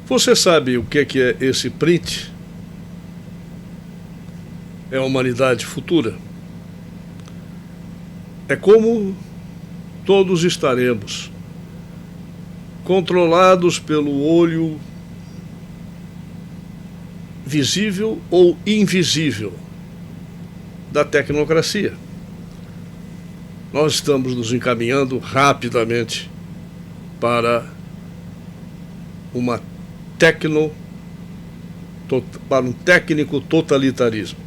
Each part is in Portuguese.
Você sabe o que é esse print? É a humanidade futura. É como todos estaremos controlados pelo olho visível ou invisível da tecnocracia. Nós estamos nos encaminhando rapidamente para um técnico totalitarismo.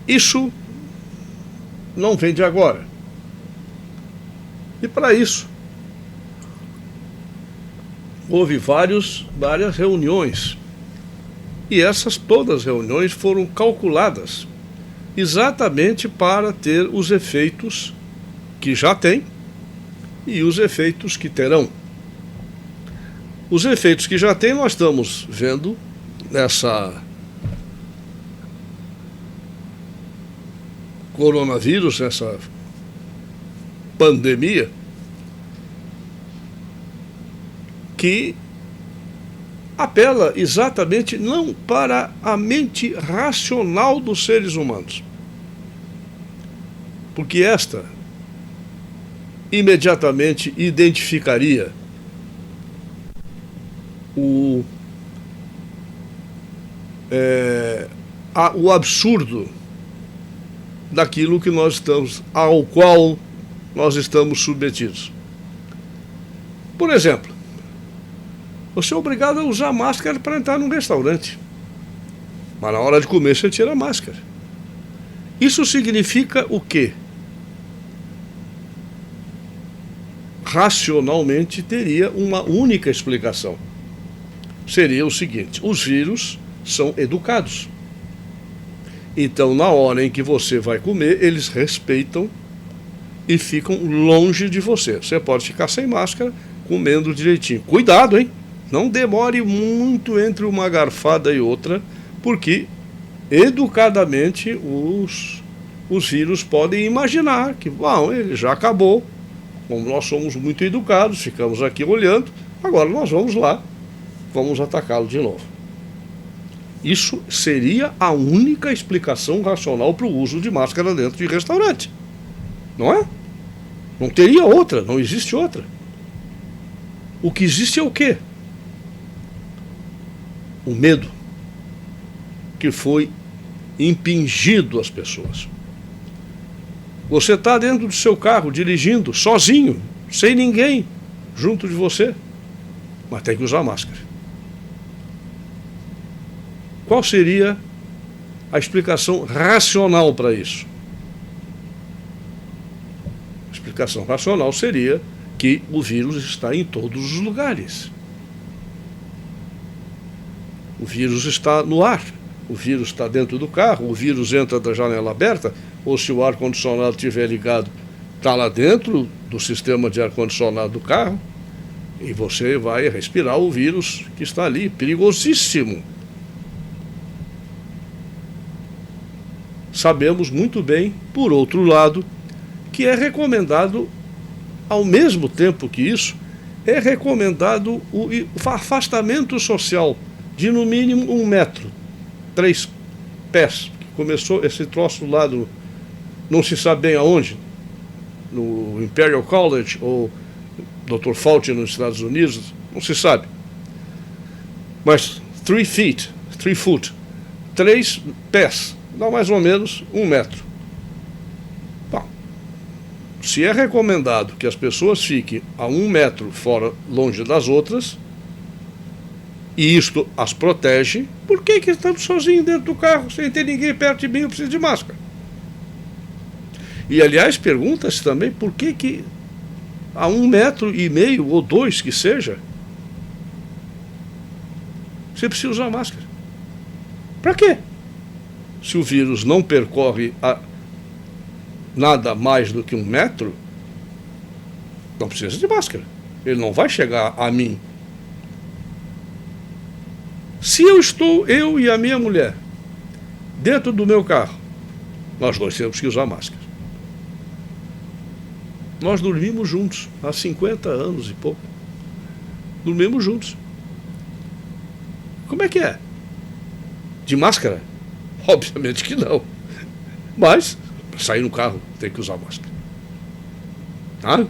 Isso não vem de agora. E para isso, houve várias reuniões. E essas todas as reuniões foram calculadas exatamente para ter os efeitos que já tem e os efeitos que terão. Os efeitos que já tem nós estamos vendo nessa coronavírus, nessa pandemia, que apela exatamente não para a mente racional dos seres humanos, porque esta imediatamente identificaria o absurdo daquilo que ao qual nós estamos submetidos. Por exemplo, você é obrigado a usar máscara para entrar num restaurante, mas na hora de comer você tira a máscara. Isso significa o quê? Racionalmente teria uma única explicação. Seria o seguinte: os vírus são educados. Então, na hora em que você vai comer, eles respeitam e ficam longe de você. Você pode ficar sem máscara, comendo direitinho. Cuidado, hein? Não demore muito entre uma garfada e outra, porque educadamente os vírus podem imaginar que, bom, ele já acabou. Como nós somos muito educados, ficamos aqui olhando, agora nós vamos lá, vamos atacá-lo de novo. Isso seria a única explicação racional para o uso de máscara dentro de restaurante. Não é? Não teria outra, não existe outra. O que existe é o quê? O medo que foi impingido às pessoas. Você está dentro do seu carro, dirigindo, sozinho, sem ninguém junto de você, mas tem que usar máscara. Qual seria a explicação racional para isso? A explicação racional seria que o vírus está em todos os lugares. O vírus está no ar, o vírus está dentro do carro, o vírus entra da janela aberta, ou se o ar-condicionado estiver ligado, está lá dentro do sistema de ar-condicionado do carro, e você vai respirar o vírus que está ali, perigosíssimo. Sabemos muito bem, por outro lado, que é recomendado, ao mesmo tempo que isso, é recomendado o afastamento social de no mínimo 1 metro, 3 pés. Começou esse troço lá não se sabe bem aonde, no Imperial College ou Dr. Fauci nos Estados Unidos, não se sabe. Mas 3 foot, 3 pés, dá mais ou menos 1 metro. Bom, se é recomendado que as pessoas fiquem a 1 metro fora, longe das outras, e isto as protege, por que estamos sozinhos dentro do carro, sem ter ninguém perto de mim, eu preciso de máscara? E, aliás, pergunta-se também por que a 1,5 metro ou 2 que seja, você precisa usar máscara. Para quê? Se o vírus não percorre nada mais do que 1 metro, não precisa de máscara. Ele não vai chegar a mim. Se eu e a minha mulher, dentro do meu carro, nós dois temos que usar máscara. Nós dormimos juntos há 50 anos e pouco. Dormimos juntos. Como é que é? De máscara? Obviamente que não. Mas, para sair no carro, tem que usar máscara. Tá?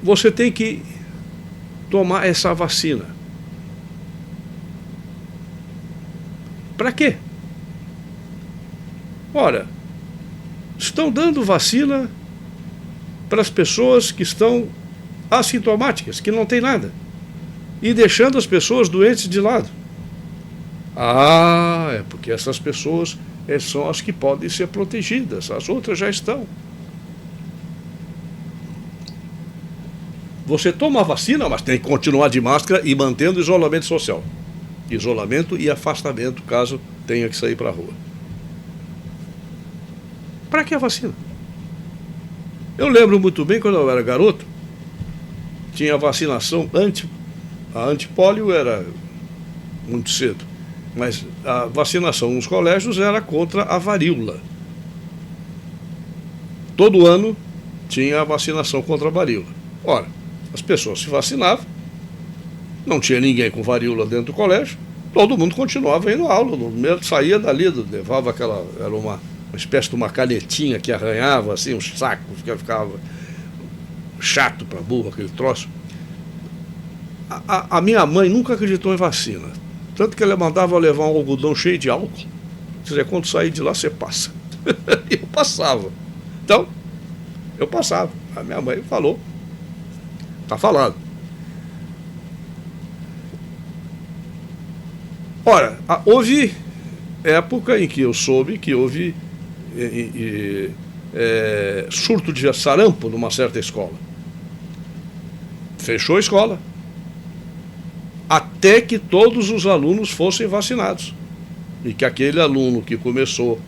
Você tem que tomar essa vacina. Para quê? Ora, estão dando vacina para as pessoas que estão assintomáticas, que não tem nada, e deixando as pessoas doentes de lado. É porque essas pessoas são as que podem ser protegidas, as outras já estão. Você toma a vacina, mas tem que continuar de máscara e mantendo o isolamento social. Isolamento e afastamento, caso tenha que sair para a rua. Para que a vacina? Eu lembro muito bem, quando eu era garoto, tinha a vacinação a antipólio era muito cedo, mas a vacinação nos colégios era contra a varíola. Todo ano tinha a vacinação contra a varíola. Ora, as pessoas se vacinavam, não tinha ninguém com varíola dentro do colégio, todo mundo continuava indo à aula, saía dali, levava aquela, era uma espécie de uma canetinha que arranhava, assim, uns sacos, que ficava chato para burro aquele troço. A minha mãe nunca acreditou em vacina, tanto que ela mandava levar um algodão cheio de álcool. Quer dizer, quando sair de lá, você passa. E eu passava. Então, eu passava. A minha mãe falou. Está falado. Ora, houve época em que eu soube que houve surto de sarampo numa certa escola. Fechou a escola. Até que todos os alunos fossem vacinados. E que aquele aluno que começou,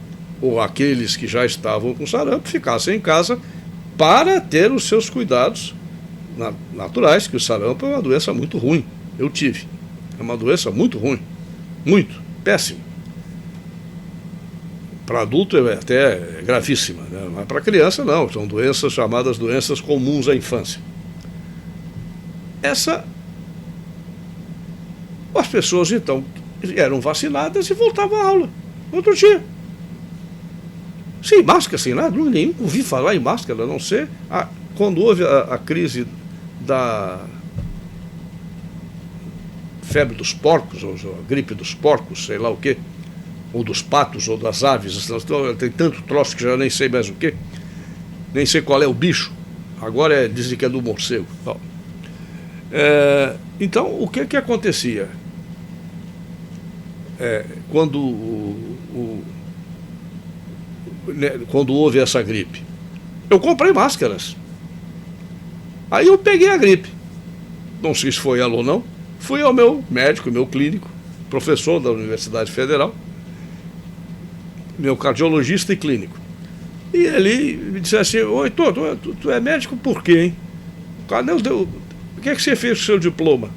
ou aqueles que já estavam com sarampo, ficassem em casa para ter os seus cuidados naturais, que o sarampo é uma doença muito ruim. Eu tive. É uma doença muito ruim. Muito. Péssima. Para adulto é até gravíssima, né? Mas para criança não. São doenças chamadas doenças comuns à infância. As pessoas, então, eram vacinadas e voltavam à aula, no outro dia. Sem máscara, sem nada, nem ouvi falar em máscara, a não ser quando houve a crise da febre dos porcos, ou a gripe dos porcos, sei lá o quê, ou dos patos, ou das aves, tem tanto troço que já nem sei mais o quê, nem sei qual é o bicho, agora dizem que é do morcego. Então, o que acontecia? Quando houve essa gripe, eu comprei máscaras. Aí eu peguei a gripe. Não sei se foi ela ou não. Fui ao meu médico, meu clínico, professor da Universidade Federal, meu cardiologista e clínico. E ele me disse assim: oi, tu é médico por quê, hein? O que é que você fez com o seu diploma?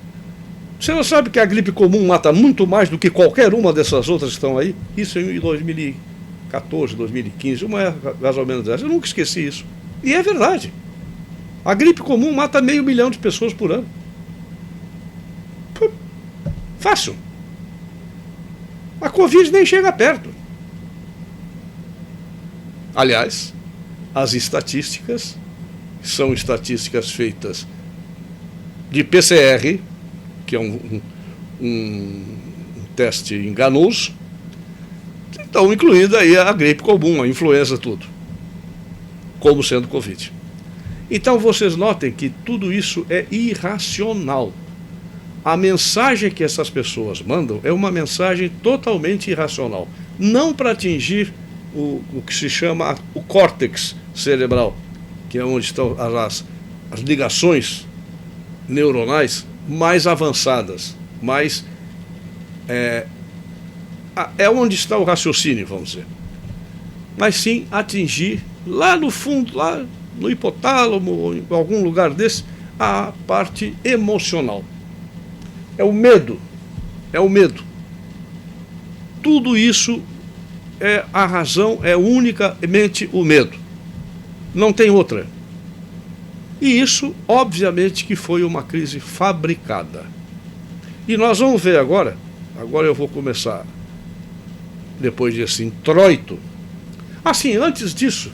Você não sabe que a gripe comum mata muito mais do que qualquer uma dessas outras que estão aí? Isso em 2014, 2015, uma é mais ou menos essa. Eu nunca esqueci isso. E é verdade. A gripe comum mata 500 mil de pessoas por ano. Fácil. A Covid nem chega perto. Aliás, as estatísticas são estatísticas feitas de PCR, que é um teste enganoso, então incluindo aí a gripe comum, a influenza, tudo, como sendo Covid. Então vocês notem que tudo isso é irracional. A mensagem que essas pessoas mandam é uma mensagem totalmente irracional, não para atingir o que se chama o córtex cerebral, que é onde estão as ligações neuronais mais avançadas, é onde está o raciocínio, vamos dizer. Mas sim atingir lá no fundo, lá no hipotálamo, ou em algum lugar desse, a parte emocional. É o medo. Tudo isso a razão é unicamente o medo. Não tem outra. E isso, obviamente, que foi uma crise fabricada. E nós vamos ver agora eu vou começar, depois desse introito. Assim, antes disso,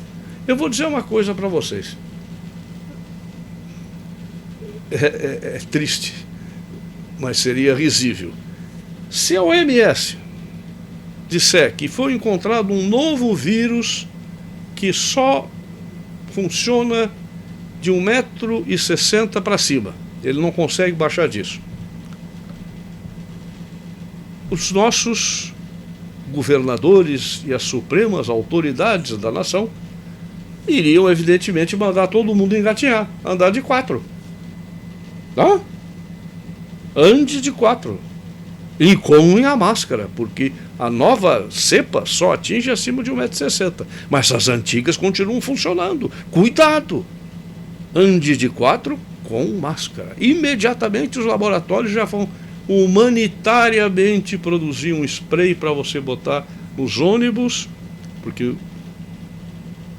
eu vou dizer uma coisa para vocês. É triste, mas seria risível. Se a OMS disser que foi encontrado um novo vírus que só funciona de 1,60 m para cima, ele não consegue baixar disso, os nossos governadores e as supremas autoridades da nação iriam, evidentemente, mandar todo mundo engatinhar, andar de 4. Tá? Ande de 4. E com a máscara, porque a nova cepa só atinge acima de 1,60 m. Mas as antigas continuam funcionando. Cuidado! Ande de 4 com máscara. Imediatamente os laboratórios já vão humanitariamente produzir um spray para você botar nos ônibus, porque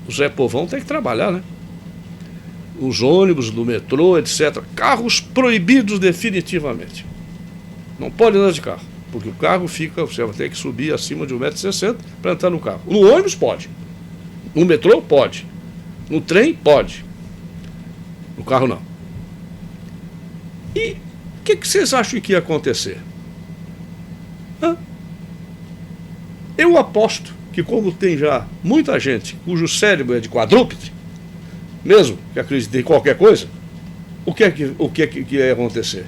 o Zé Povão tem que trabalhar, né? Os ônibus, do metrô, etc. Carros proibidos definitivamente. Não pode andar de carro, porque o carro você vai ter que subir acima de 1,60 m para entrar no carro. No ônibus pode. No metrô pode. No trem pode. No carro não. E o que vocês acham que ia acontecer? Eu aposto que, como tem já muita gente cujo cérebro é de quadrúpede, mesmo que acredite em qualquer coisa, o que é que ia acontecer?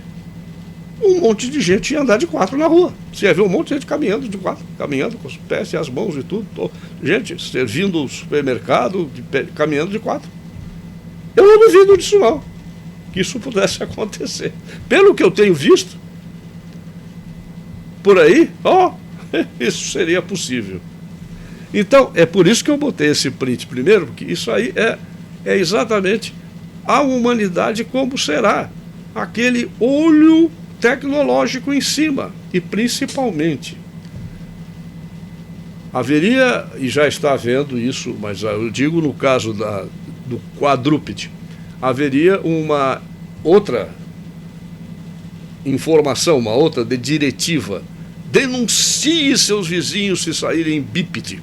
Um monte de gente ia andar de 4 na rua. Você ia ver um monte de gente caminhando de 4, caminhando com os pés e as mãos e tudo. Gente servindo o supermercado, caminhando de 4. Eu não duvido disso não, que isso pudesse acontecer. Pelo que eu tenho visto por aí, isso seria possível. Então, é por isso que eu botei esse print primeiro, porque isso aí é exatamente a humanidade como será. Aquele olho tecnológico em cima. E principalmente, haveria, e já está havendo isso, mas eu digo no caso do quadrúpede, haveria uma outra informação, uma outra diretiva. Denuncie seus vizinhos se saírem bípede,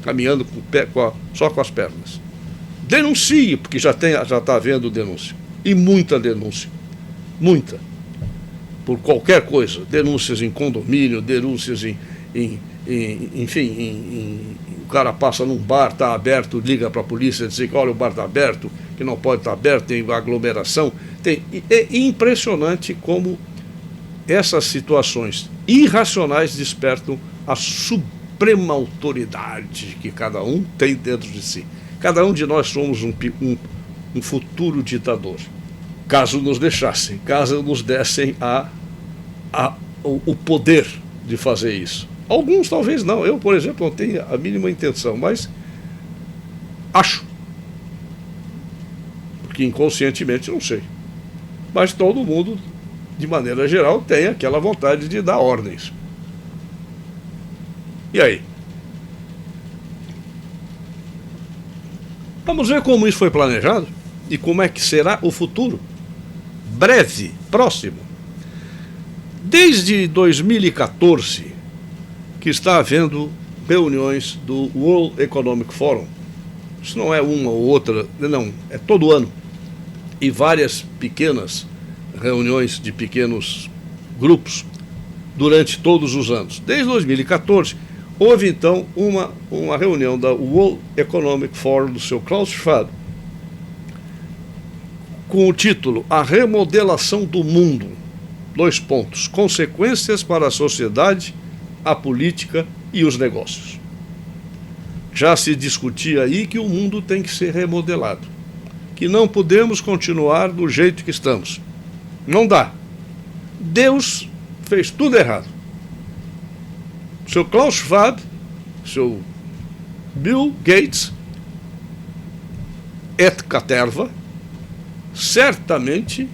caminhando só com as pernas. Denuncie, porque já está havendo denúncia. E muita denúncia. Muita. Por qualquer coisa. Denúncias em condomínio, denúncias o cara passa num bar, está aberto, liga para a polícia, diz que olha, o bar está aberto, que não pode estar aberto, tem aglomeração. É impressionante como essas situações irracionais despertam a suprema autoridade que cada um tem dentro de si. Cada um de nós somos um futuro ditador. Caso nos deixassem, caso nos dessem o poder de fazer isso. Alguns talvez não. Eu, por exemplo, não tenho a mínima intenção, mas acho. Porque inconscientemente não sei. Mas todo mundo, de maneira geral, tem aquela vontade de dar ordens. E aí? Vamos ver como isso foi planejado e como é que será o futuro. Breve, próximo. Desde 2014, que está havendo reuniões do World Economic Forum. Isso não é uma ou outra, não, é todo ano. E várias pequenas reuniões de pequenos grupos durante todos os anos. Desde 2014, houve então uma reunião da World Economic Forum do seu Klaus Schwab, com o título A Remodelação do Mundo, : consequências para a sociedade, a política e os negócios. Já se discutia aí que o mundo tem que ser remodelado, que não podemos continuar do jeito que estamos. Não dá. Deus fez tudo errado. Seu Klaus Schwab, seu Bill Gates, et caterva, certamente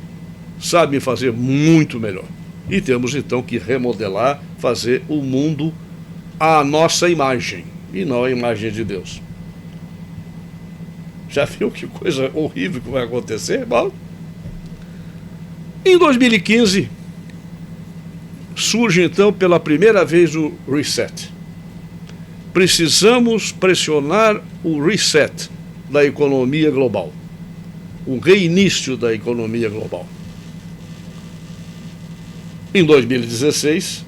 sabem fazer muito melhor. E temos então que remodelar, fazer o mundo à nossa imagem. e não a imagem de Deus. Já viu que coisa horrível que vai acontecer? Bom, em 2015, surge então pela primeira vez o reset. Precisamos pressionar o reset da economia global, o reinício da economia global. Em 2016,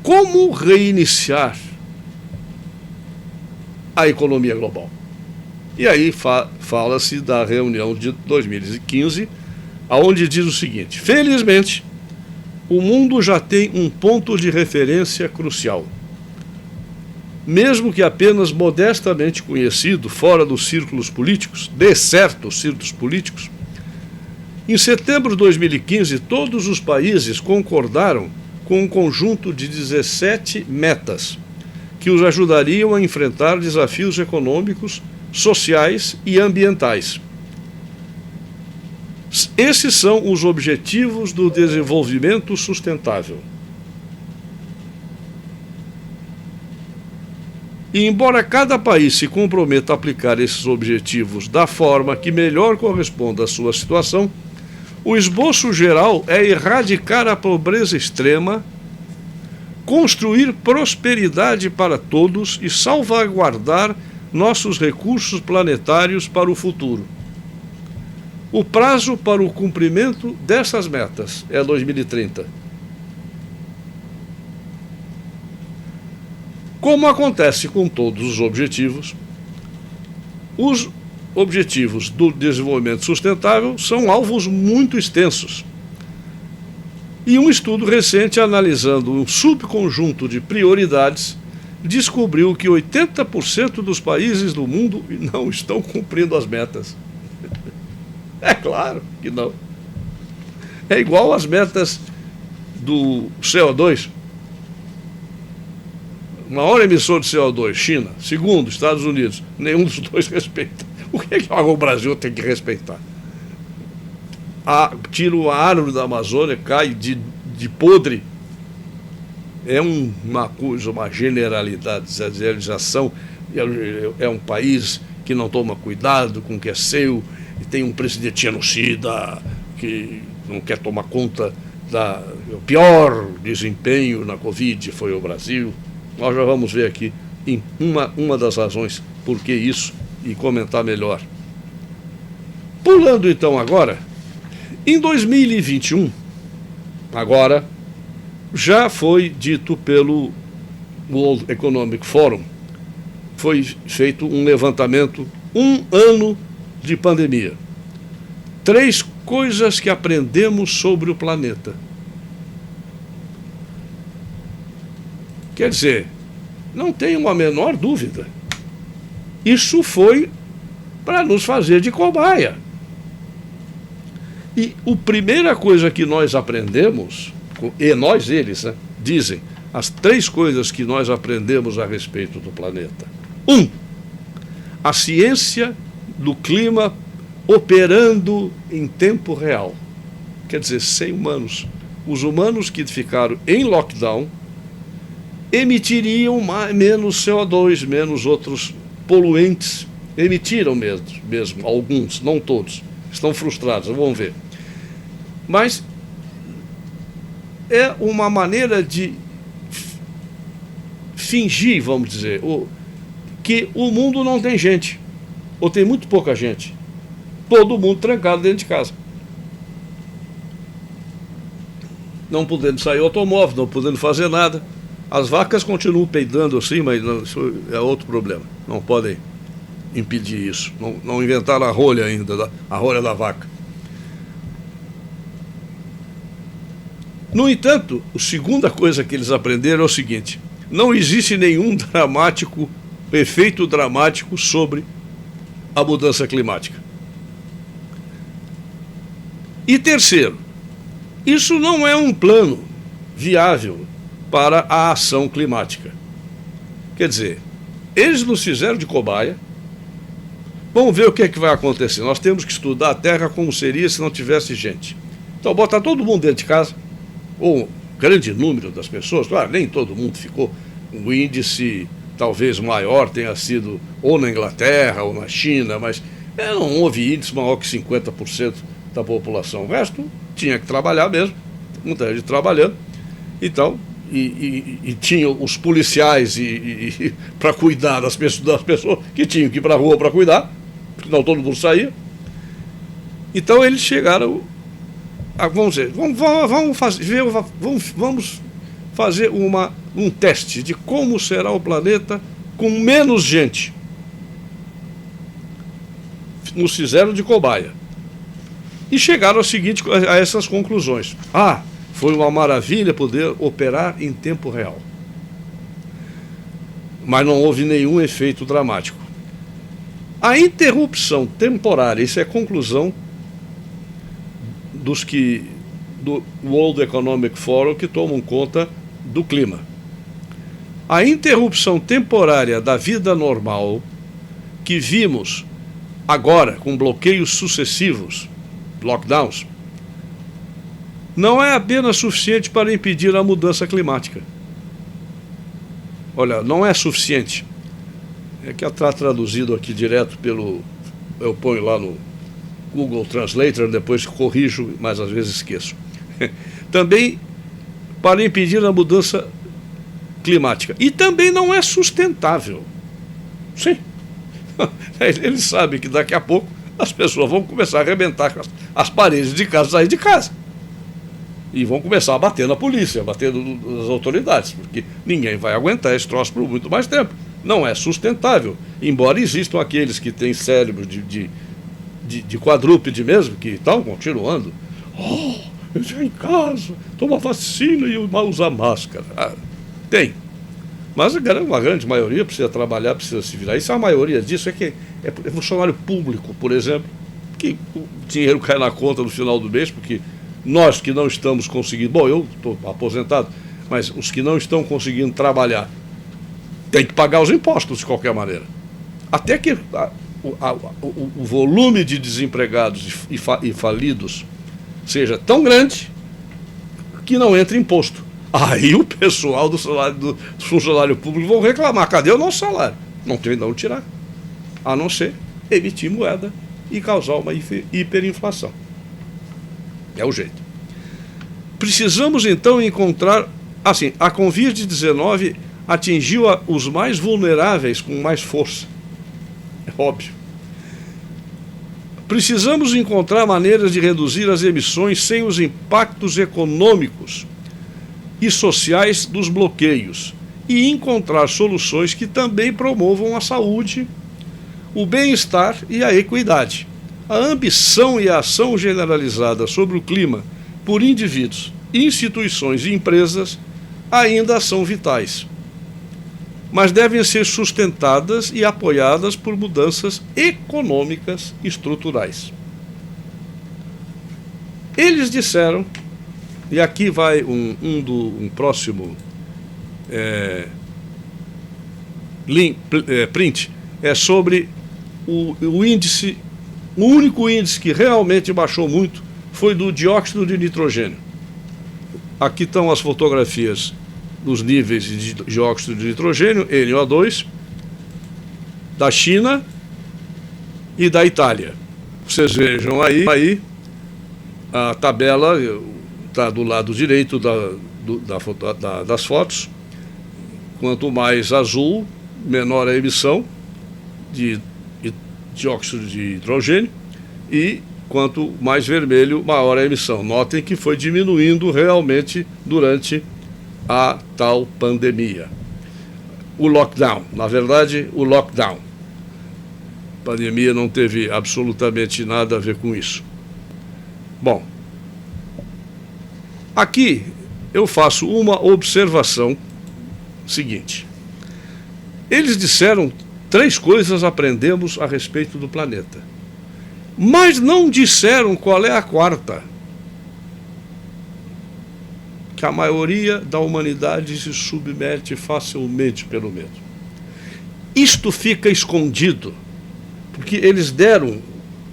como reiniciar a economia global? E aí fala-se da reunião de 2015, onde diz o seguinte: felizmente, o mundo já tem um ponto de referência crucial. Mesmo que apenas modestamente conhecido fora dos círculos políticos, de certos círculos políticos, em setembro de 2015, todos os países concordaram com um conjunto de 17 metas que os ajudariam a enfrentar desafios econômicos, sociais e ambientais. Esses são os Objetivos do Desenvolvimento Sustentável. E embora cada país se comprometa a aplicar esses objetivos da forma que melhor corresponda à sua situação, o esboço geral é erradicar a pobreza extrema, construir prosperidade para todos e salvaguardar nossos recursos planetários para o futuro. O prazo para o cumprimento dessas metas é 2030. Como acontece com todos os objetivos do desenvolvimento sustentável são alvos muito extensos. E um estudo recente, analisando um subconjunto de prioridades, descobriu que 80% dos países do mundo não estão cumprindo as metas. É claro que não. É igual às metas do CO2. Maior emissor de CO2, China. Segundo, Estados Unidos. Nenhum dos dois respeita. O que é que o Brasil tem que respeitar? Tira a árvore da Amazônia, cai de podre. É uma coisa, uma generalização. É um país que não toma cuidado com o que é seu, e tem um presidente genocida que não quer tomar conta do pior desempenho na Covid, foi o Brasil. Nós já vamos ver aqui em uma das razões por que isso e comentar melhor. Pulando então agora, em 2021, agora, já foi dito pelo World Economic Forum, foi feito um levantamento, 1 ano de pandemia. 3 coisas que aprendemos sobre o planeta. Quer dizer, não tenho a menor dúvida. Isso foi para nos fazer de cobaia. E a primeira coisa que nós aprendemos, eles, né, dizem, as 3 coisas que nós aprendemos a respeito do planeta. 1. A ciência do clima operando em tempo real. Quer dizer, sem humanos. Os humanos que ficaram em lockdown emitiriam menos CO2, menos outros poluentes. Emitiram mesmo, alguns, não todos. Estão frustrados, vamos ver. Mas é uma maneira de fingir, vamos dizer, que o mundo não tem gente, ou tem muito pouca gente. Todo mundo trancado dentro de casa. Não podendo sair automóvel, não podendo fazer nada. As vacas continuam peidando assim, mas isso é outro problema. Não podem impedir isso. Não inventaram a rolha ainda, a rolha da vaca. No entanto, a segunda coisa que eles aprenderam é o seguinte: não existe nenhum efeito dramático sobre a mudança climática. E terceiro, isso não é um plano viável para a ação climática. Quer dizer, eles nos fizeram de cobaia. Vamos ver o que é que vai acontecer. Nós temos que estudar a Terra como seria se não tivesse gente. Então, botar todo mundo dentro de casa, ou um grande número das pessoas, claro, nem todo mundo ficou. O índice talvez maior tenha sido ou na Inglaterra ou na China, mas não houve índice maior que 50% da população. O resto tinha que trabalhar mesmo, muita gente trabalhando. Então, e tinha os policiais para cuidar das pessoas que tinham que ir para a rua para cuidar, porque não todo mundo saía. Então eles chegaram a, vamos dizer, vamos fazer um teste de como será o planeta com menos gente. Nos fizeram de cobaia. E chegaram a essas conclusões. Foi uma maravilha poder operar em tempo real. Mas não houve nenhum efeito dramático. A interrupção temporária, isso é conclusão do World Economic Forum, que tomam conta do clima. A interrupção temporária da vida normal que vimos agora com bloqueios sucessivos, lockdowns, não é apenas suficiente para impedir a mudança climática. Olha, não é suficiente. É que está traduzido aqui direto eu ponho lá no Google Translator, depois corrijo, mas às vezes esqueço. Também para impedir a mudança climática. E também não é sustentável. Sim. Eles sabem que daqui a pouco as pessoas vão começar a arrebentar as paredes de casa, sair de casa. E vão começar a bater na polícia, a bater nas autoridades, porque ninguém vai aguentar esse troço por muito mais tempo. Não é sustentável. Embora existam aqueles que têm cérebro de quadrúpede mesmo, que estão continuando. Eu em casa, toma vacina e usa máscara. Tem. Mas a grande maioria precisa trabalhar, precisa se virar. Isso, a maioria disso é funcionário público, por exemplo, que o dinheiro cai na conta no final do mês, porque nós que não estamos conseguindo... Bom, eu estou aposentado, mas os que não estão conseguindo trabalhar têm que pagar os impostos de qualquer maneira. Até que o volume de desempregados e falidos seja tão grande que não entre imposto. Aí o pessoal do funcionário público vão reclamar: cadê o nosso salário? Não tem de onde tirar, a não ser emitir moeda e causar uma hiperinflação. É o jeito. Precisamos então encontrar, assim, a Covid-19 atingiu os mais vulneráveis com mais força. É óbvio. Precisamos encontrar maneiras de reduzir as emissões sem os impactos econômicos e sociais dos bloqueios e encontrar soluções que também promovam a saúde, o bem-estar e a equidade. A ambição e a ação generalizada sobre o clima por indivíduos, instituições e empresas ainda são vitais, mas devem ser sustentadas e apoiadas por mudanças econômicas estruturais. Eles disseram, e aqui vai um próximo print, é sobre o índice. O único índice que realmente baixou muito foi do dióxido de nitrogênio. Aqui estão as fotografias dos níveis de dióxido de nitrogênio, NO2, da China e da Itália. Vocês vejam aí a tabela está do lado direito das fotos. Quanto mais azul, menor a emissão de dióxido de hidrogênio, e quanto mais vermelho, maior a emissão. Notem que foi diminuindo realmente durante a tal pandemia. O lockdown, na verdade, a pandemia não teve absolutamente nada a ver com isso. Bom, aqui eu faço uma observação seguinte. Eles disseram 3 coisas aprendemos a respeito do planeta, mas não disseram qual é a 4ª. Que a maioria da humanidade se submete facilmente pelo medo. Isto fica escondido, porque eles deram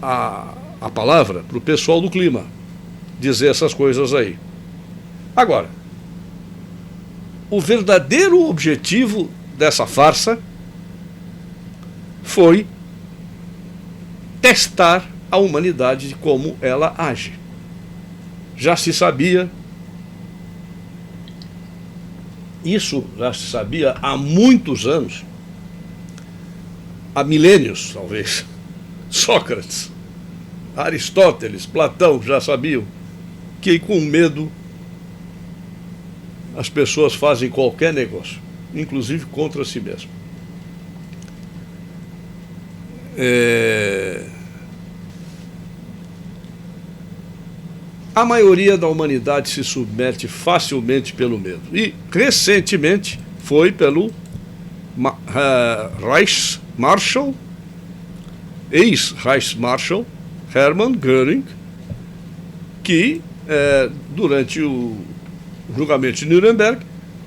a palavra para o pessoal do clima dizer essas coisas aí. Agora, o verdadeiro objetivo dessa farsa foi testar a humanidade de como ela age. Já se sabia, isso já se sabia há muitos anos, há milênios talvez. Sócrates, Aristóteles, Platão já sabiam que com medo as pessoas fazem qualquer negócio, inclusive contra si mesmo. A maioria da humanidade se submete facilmente pelo medo. E, recentemente, foi pelo Reichsmarschall, ex-Reichsmarschall, Hermann Göring, que, durante o julgamento de Nuremberg,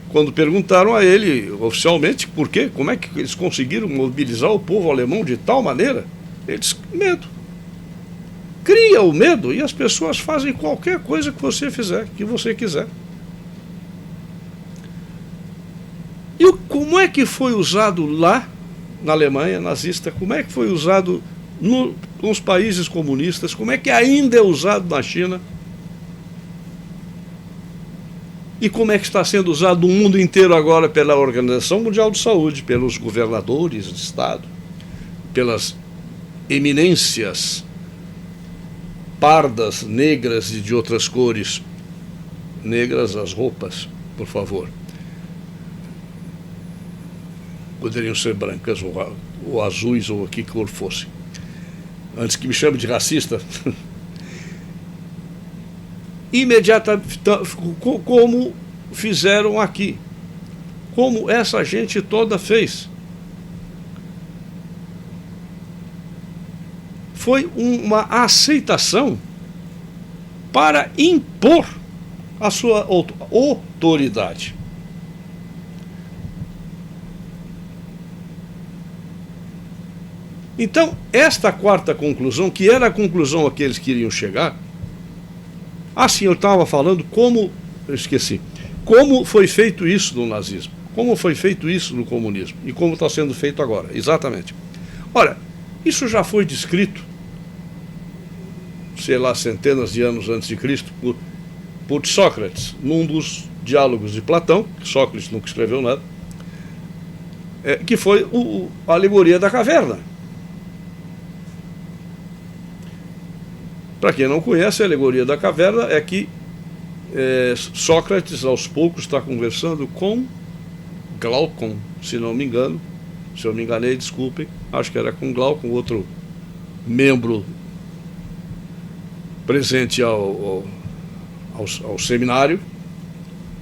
quando perguntaram a ele oficialmente por quê, como é que eles conseguiram mobilizar o povo alemão de tal maneira, ele disse: medo. Cria o medo e as pessoas fazem qualquer coisa que você fizer, que você quiser. E como é que foi usado lá na Alemanha nazista? Como é que foi usado nos países comunistas? Como é que ainda é usado na China? E como é que está sendo usado no mundo inteiro agora pela Organização Mundial de Saúde, pelos governadores de Estado, pelas eminências pardas, negras e de outras cores. Negras as roupas, por favor. Poderiam ser brancas ou azuis ou que cor fosse. Antes que me chame de racista. Imediatamente, como fizeram aqui. Como essa gente toda fez. Foi uma aceitação para impor a sua autoridade. Então, esta quarta conclusão, que era a conclusão a que eles queriam chegar, assim, eu estava falando eu esqueci, como foi feito isso no nazismo, como foi feito isso no comunismo e como está sendo feito agora, exatamente. Ora, isso já foi descrito, sei lá, centenas de anos antes de Cristo, por Sócrates, num dos diálogos de Platão, que Sócrates nunca escreveu nada, que foi a alegoria da caverna. Para quem não conhece, a alegoria da caverna é que Sócrates, aos poucos, está conversando com Glaucon, se não me engano. Se eu me enganei, desculpem. Acho que era com Glaucon, outro membro presente ao seminário,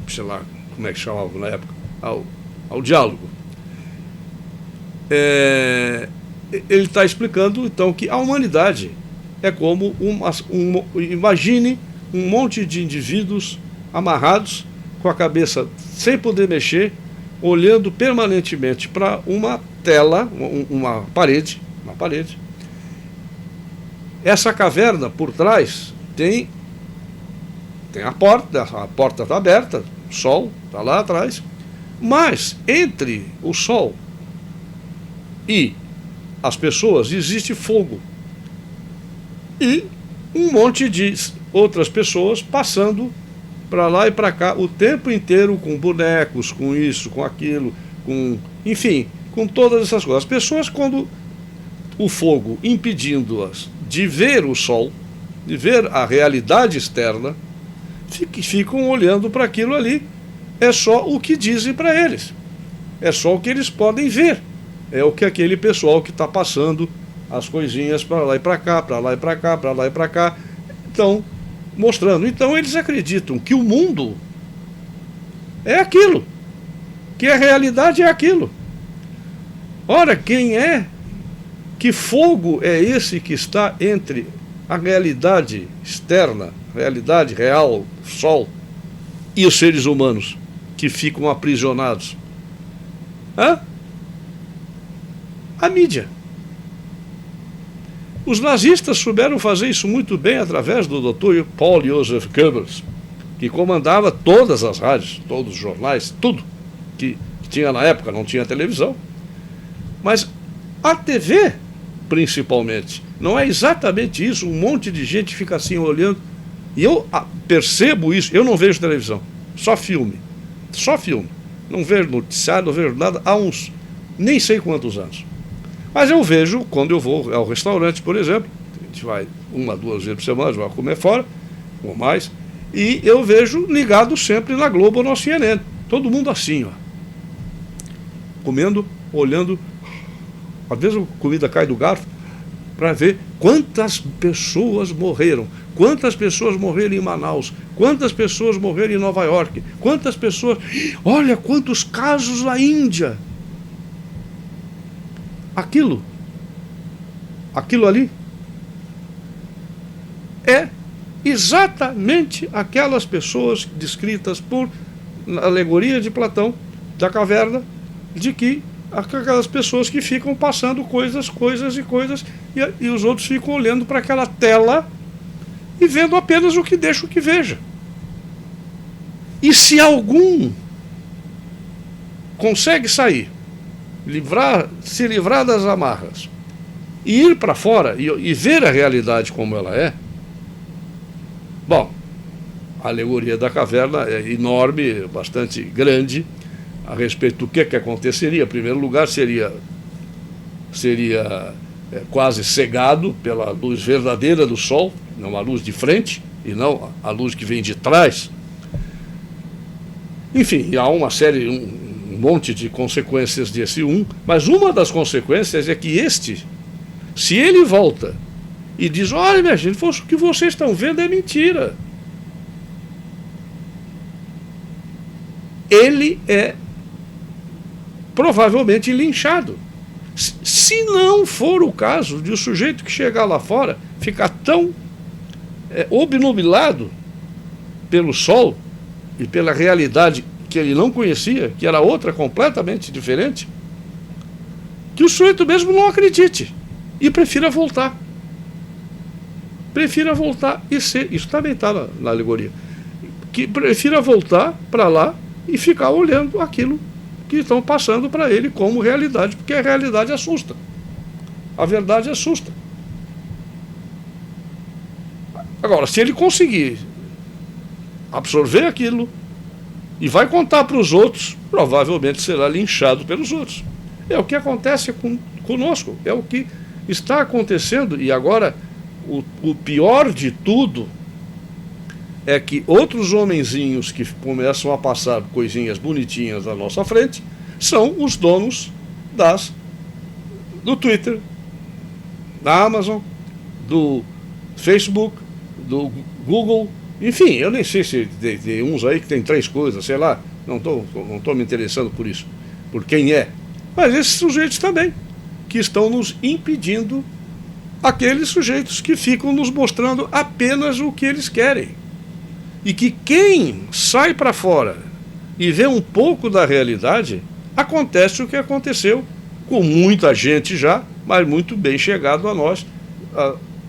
sei lá como é que chamava na época, ao diálogo. Ele está explicando, então, que a humanidade é como imagine um monte de indivíduos amarrados, com a cabeça sem poder mexer, olhando permanentemente para uma tela, uma parede. Essa caverna, por trás, tem a porta está aberta, o sol está lá atrás, mas entre o sol e as pessoas existe fogo. E um monte de outras pessoas passando para lá e para cá o tempo inteiro, com bonecos, com isso, com aquilo, enfim, com todas essas coisas. As pessoas, quando o fogo impedindo-as de ver o sol, de ver a realidade externa, ficam olhando para aquilo ali. É só o que dizem para eles. É só o que eles podem ver. É o que aquele pessoal que está passando as coisinhas para lá e para cá, para lá e para cá, para lá e para cá, estão mostrando. Então eles acreditam que o mundo é aquilo, que a realidade é aquilo. Ora, que fogo é esse que está entre a realidade externa, realidade real, sol, e os seres humanos que ficam aprisionados? A mídia. Os nazistas souberam fazer isso muito bem através do Dr. Paul Joseph Goebbels, que comandava todas as rádios, todos os jornais, tudo que tinha na época, não tinha televisão. Mas a TV, principalmente, não é exatamente isso. Um monte de gente fica assim olhando. E eu percebo isso. Eu não vejo televisão, só filme. Só filme. Não vejo noticiário, não vejo nada há uns nem sei quantos anos. Mas eu vejo quando eu vou ao restaurante, por exemplo. A gente vai 1, 2 vezes por semana, vai comer fora, ou mais. E eu vejo ligado sempre na Globo ou no CNN. Todo mundo assim, ó. Comendo, olhando. Às vezes a comida cai do garfo para ver quantas pessoas morreram. Quantas pessoas morreram em Manaus? Quantas pessoas morreram em Nova York? Quantas pessoas... Olha quantos casos na Índia. Aquilo ali é exatamente aquelas pessoas descritas por na alegoria de Platão, da caverna, de que aquelas pessoas que ficam passando coisas, e os outros ficam olhando para aquela tela e vendo apenas o que deixa que veja. E se algum consegue sair, se livrar das amarras e ir para fora e ver a realidade como ela é, bom, a alegoria da caverna é enorme, bastante grande, a respeito do que aconteceria. Em primeiro lugar, seria quase cegado pela luz verdadeira do sol, não a luz de frente, e não a luz que vem de trás. Enfim, há uma série, um monte de consequências desse mas uma das consequências é que se ele volta e diz, olha, minha gente, o que vocês estão vendo é mentira. Ele é provavelmente linchado. Se não for o caso de o sujeito que chegar lá fora ficar tão obnubilado pelo sol e pela realidade que ele não conhecia, que era outra completamente diferente, que o sujeito mesmo não acredite e prefira voltar. Prefira voltar e ser, isso também está na alegoria, que prefira voltar para lá e ficar olhando aquilo que estão passando para ele como realidade, porque a realidade assusta. A verdade assusta. Agora, se ele conseguir absorver aquilo e vai contar para os outros, provavelmente será linchado pelos outros. É o que acontece conosco, é o que está acontecendo. E agora, o pior de tudo é que outros homenzinhos que começam a passar coisinhas bonitinhas na nossa frente são os donos do Twitter, da Amazon, do Facebook, do Google, enfim, eu nem sei se tem uns aí que tem 3 coisas, sei lá, não tô me interessando por isso, por quem é, mas esses sujeitos também, que estão nos impedindo, aqueles sujeitos que ficam nos mostrando apenas o que eles querem. E que quem sai para fora e vê um pouco da realidade, acontece o que aconteceu com muita gente já, mas muito bem chegado a nós,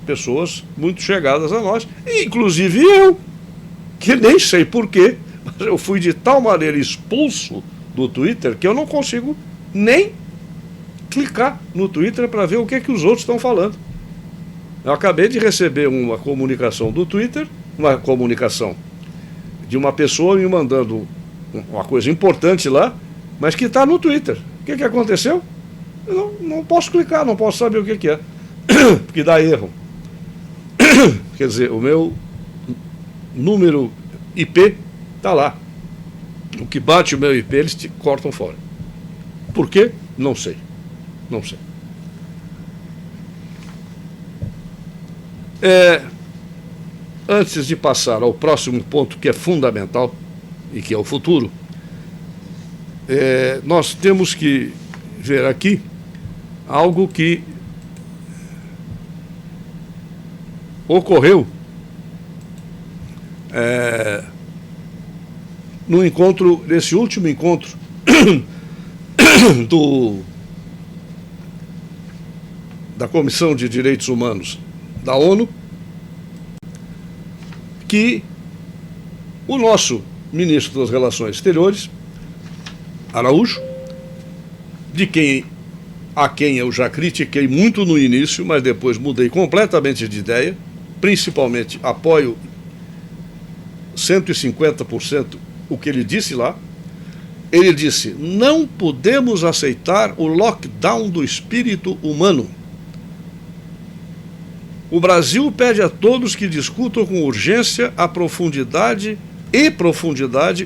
pessoas muito chegadas a nós, inclusive eu, que nem sei porquê, mas eu fui de tal maneira expulso do Twitter que eu não consigo nem clicar no Twitter para ver o que é que os outros estão falando. Eu acabei de receber uma comunicação do Twitter, uma comunicação de uma pessoa me mandando uma coisa importante lá, mas que está no Twitter. O que aconteceu? Eu não posso clicar, não posso saber o que é, porque dá erro. Quer dizer, o meu número IP está lá. O que bate o meu IP, eles te cortam fora. Por quê? Não sei. Não sei. Antes de passar ao próximo ponto, que é fundamental e que é o futuro, nós temos que ver aqui algo que ocorreu nesse último encontro da Comissão de Direitos Humanos da ONU, que o nosso ministro das Relações Exteriores, Araújo, a quem eu já critiquei muito no início, mas depois mudei completamente de ideia, principalmente apoio 150% o que ele disse lá. Ele disse: não podemos aceitar o lockdown do espírito humano. O Brasil pede a todos que discutam com urgência a profundidade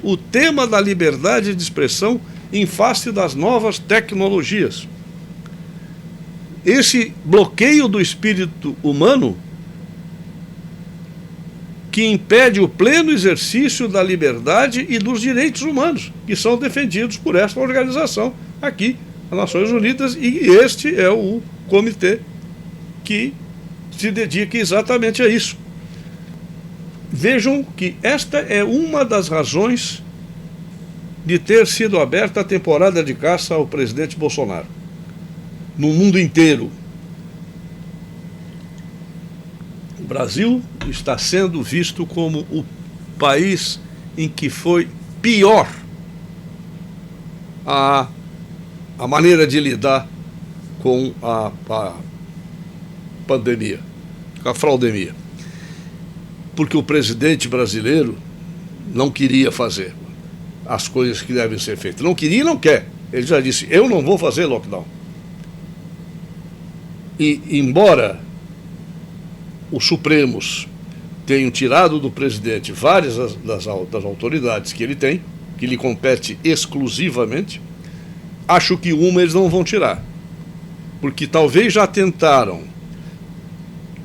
o tema da liberdade de expressão em face das novas tecnologias. Esse bloqueio do espírito humano que impede o pleno exercício da liberdade e dos direitos humanos, que são defendidos por esta organização aqui, as Nações Unidas, e este é o comitê que se dedica exatamente a isso. Vejam que esta é uma das razões de ter sido aberta a temporada de caça ao presidente Bolsonaro no mundo inteiro. O Brasil está sendo visto como o país em que foi pior a maneira de lidar com a pandemia, com a fraudemia. Porque o presidente brasileiro não queria fazer as coisas que devem ser feitas. Não queria e não quer. Ele já disse: eu não vou fazer lockdown. E, embora os Supremos tenham tirado do presidente várias das autoridades que ele tem, que lhe compete exclusivamente, acho que uma eles não vão tirar. Porque talvez já tentaram,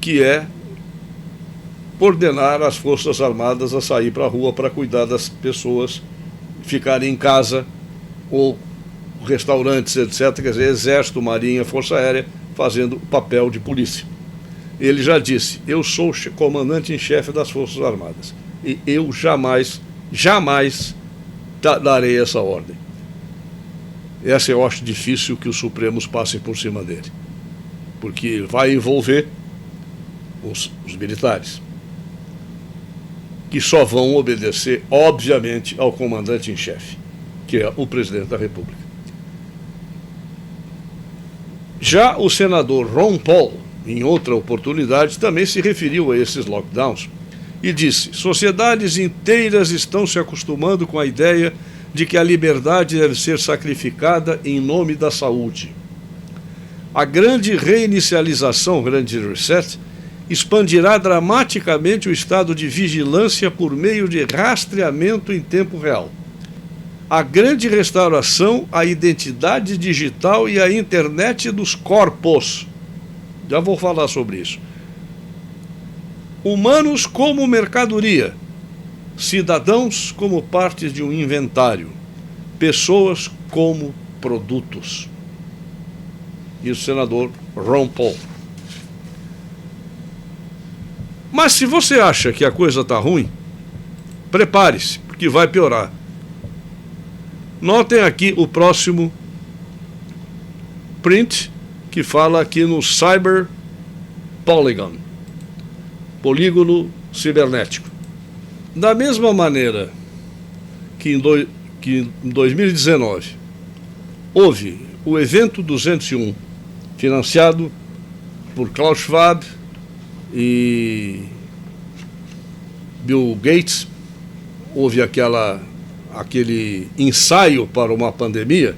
que é ordenar as Forças Armadas a sair para a rua para cuidar das pessoas, ficarem em casa, ou restaurantes, etc. Quer dizer, Exército, Marinha, Força Aérea, fazendo o papel de polícia. Ele já disse: eu sou o comandante em chefe das Forças Armadas e eu jamais darei essa ordem. Essa eu acho difícil que os Supremos passem por cima dele, porque vai envolver os militares, que só vão obedecer, obviamente, ao comandante em chefe, que é o presidente da República. Já o senador Ron Paul, em outra oportunidade, também se referiu a esses lockdowns e disse: sociedades inteiras estão se acostumando com a ideia de que a liberdade deve ser sacrificada em nome da saúde. A grande reinicialização, grande reset, expandirá dramaticamente o estado de vigilância por meio de rastreamento em tempo real. A grande restauração, a identidade digital e a internet dos corpos. Já vou falar sobre isso. Humanos como mercadoria, cidadãos como parte de um inventário, pessoas como produtos. E o senador Ron Paul. Mas se você acha que a coisa está ruim, prepare-se, porque vai piorar. Notem aqui o próximo print, que fala aqui no Cyber Polygon, polígono cibernético. Da mesma maneira que em 2019 houve o evento 201, financiado por Klaus Schwab e Bill Gates, houve aquele ensaio para uma pandemia.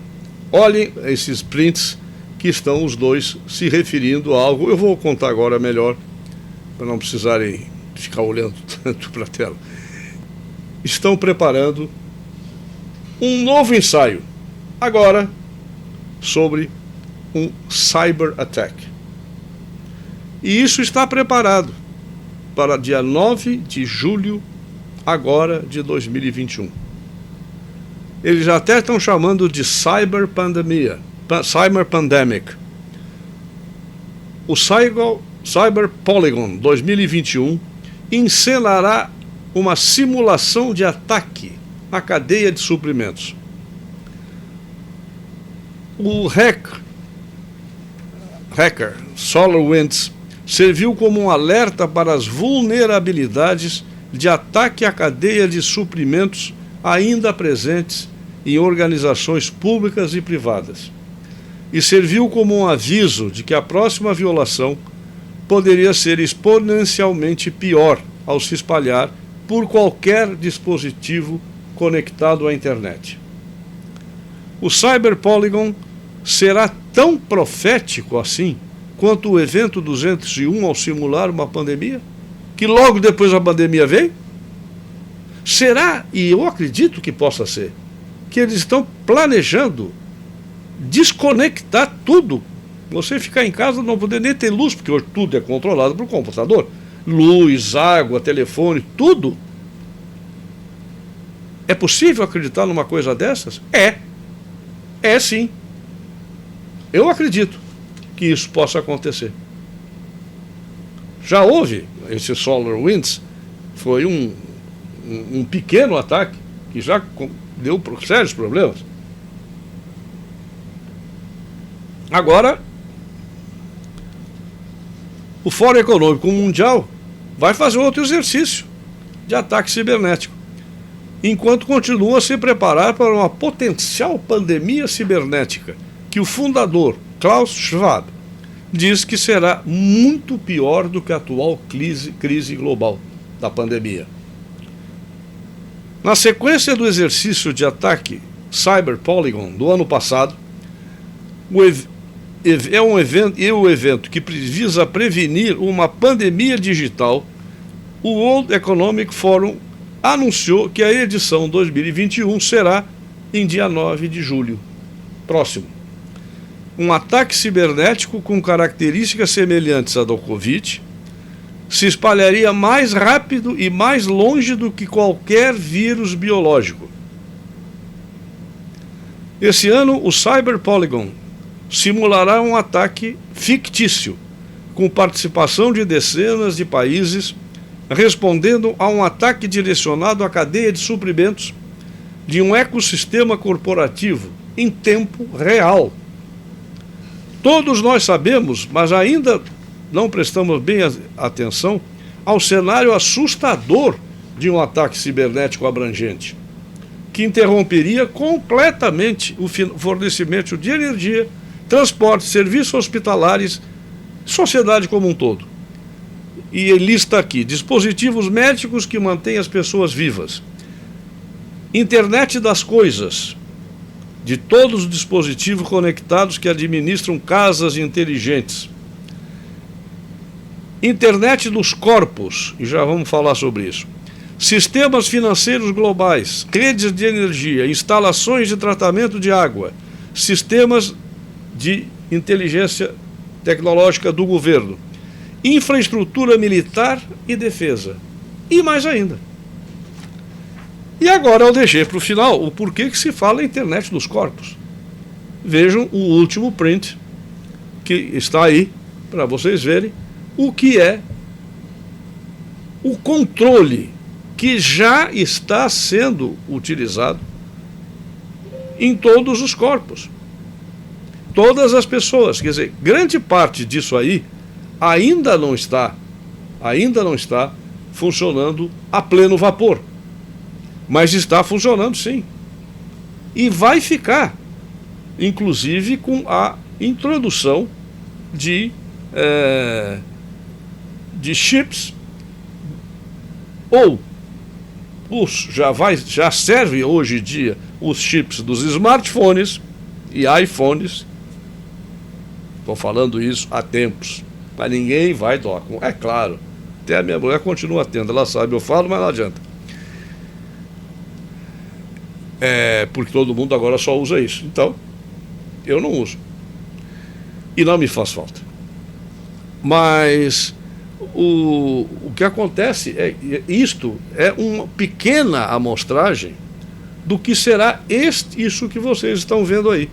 Olhem esses prints que estão os dois se referindo a algo. Eu vou contar agora melhor, para não precisarem ficar olhando tanto para a tela. Estão preparando um novo ensaio, agora, sobre um cyber attack. E isso está preparado para dia 9 de julho, agora de 2021. Eles já até estão chamando de cyber pandemic. O Cyber Polygon 2021 encenará uma simulação de ataque à cadeia de suprimentos. O hacker SolarWinds serviu como um alerta para as vulnerabilidades de ataque à cadeia de suprimentos ainda presentes em organizações públicas e privadas. e serviu como um aviso de que a próxima violação poderia ser exponencialmente pior ao se espalhar por qualquer dispositivo conectado à internet. O Cyberpolygon será tão profético assim quanto o evento 201 ao simular uma pandemia, que logo depois da pandemia veio? Será, e eu acredito que possa ser, que eles estão planejando desconectar tudo? Você ficar em casa não poder nem ter luz, porque hoje tudo é controlado por computador. Luz, água, telefone, tudo. É possível acreditar numa coisa dessas? É sim. Eu acredito que isso possa acontecer. Já houve esse SolarWinds, foi um pequeno ataque que já deu sérios problemas. Agora, o Fórum Econômico Mundial vai fazer outro exercício de ataque cibernético, enquanto continua a se preparar para uma potencial pandemia cibernética, que o fundador, Klaus Schwab, diz que será muito pior do que a atual crise global da pandemia. Na sequência do exercício de ataque Cyberpolygon do ano passado, o evento que visa prevenir uma pandemia digital, o World Economic Forum anunciou que a edição 2021 será em dia 9 de julho, próximo. Um ataque cibernético com características semelhantes à do Covid se espalharia mais rápido e mais longe do que qualquer vírus biológico. Esse ano, o Cyberpolygon simulará um ataque fictício, com participação de dezenas de países, respondendo a um ataque direcionado à cadeia de suprimentos de um ecossistema corporativo em tempo real. Todos nós sabemos, mas ainda não prestamos bem atenção ao cenário assustador de um ataque cibernético abrangente, que interromperia completamente o fornecimento de energia, transporte, serviços hospitalares, sociedade como um todo. E ele lista aqui: dispositivos médicos que mantêm as pessoas vivas, internet das coisas, de todos os dispositivos conectados que administram casas inteligentes, internet dos corpos, e já vamos falar sobre isso, sistemas financeiros globais, redes de energia, instalações de tratamento de água, sistemas de inteligência tecnológica do governo, infraestrutura militar e defesa, e mais ainda. E agora eu deixei para o final o porquê que se fala internet dos corpos. Vejam o último print que está aí para vocês verem o que é o controle que já está sendo utilizado em todos os corpos. Todas as pessoas, quer dizer, grande parte disso aí ainda não está funcionando a pleno vapor. Mas está funcionando sim. E vai ficar, inclusive com a introdução de chips, ou já serve hoje em dia os chips dos smartphones e iPhones. Estou falando isso há tempos, mas ninguém vai doar. É claro, até a minha mulher continua tendo, ela sabe, eu falo, mas não adianta. Porque todo mundo agora só usa isso. Então, eu não uso. E não me faz falta. Mas o que acontece isto é uma pequena amostragem do que será isso que vocês estão vendo aí.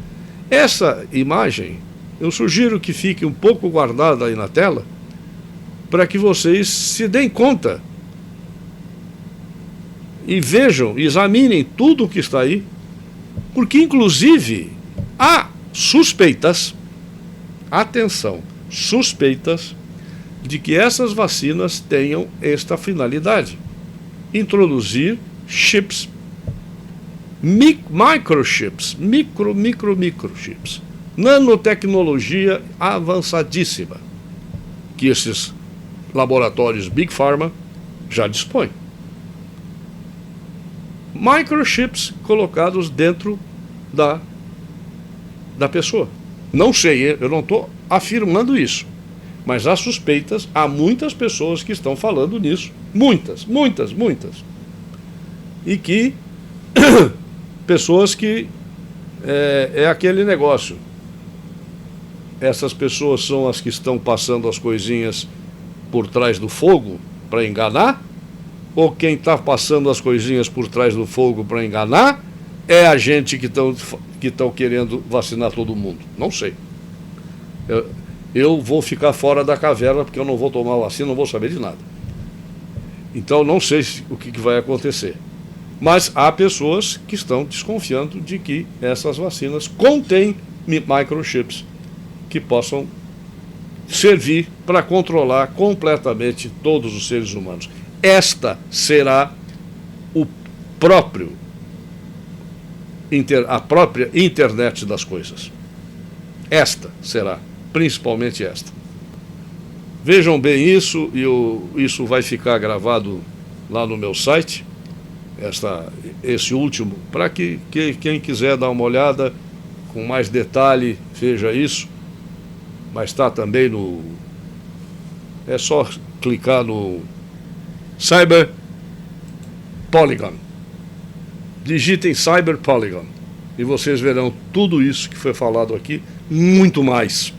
Essa imagem, eu sugiro que fique um pouco guardada aí na tela, para que vocês se deem conta e vejam, examinem tudo o que está aí, porque inclusive há suspeitas, atenção, suspeitas de que essas vacinas tenham esta finalidade: introduzir chips, microchips, microchips, nanotecnologia avançadíssima, que esses laboratórios Big Pharma já dispõem. Microchips colocados dentro da pessoa. Não sei, eu não estou afirmando isso, mas há suspeitas, há muitas pessoas que estão falando nisso, muitas. E que pessoas que é aquele negócio. Essas pessoas são as que estão passando as coisinhas por trás do fogo para enganar? Ou quem está passando as coisinhas por trás do fogo para enganar é a gente que estão querendo vacinar todo mundo? Não sei. Eu vou ficar fora da caverna porque eu não vou tomar vacina, não vou saber de nada. Então não sei o que vai acontecer. Mas há pessoas que estão desconfiando de que essas vacinas contêm microchips que possam servir para controlar completamente todos os seres humanos. Esta será a própria internet das coisas. Esta será, principalmente esta. Vejam bem isso, e isso vai ficar gravado lá no meu site, esse último, para que quem quiser dar uma olhada com mais detalhe, veja isso. Mas está também é só clicar no Cyber Polygon. Digitem Cyber Polygon e vocês verão tudo isso que foi falado aqui, muito mais.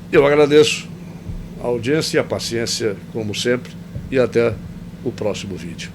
Eu agradeço a audiência e a paciência, como sempre, e até o próximo vídeo.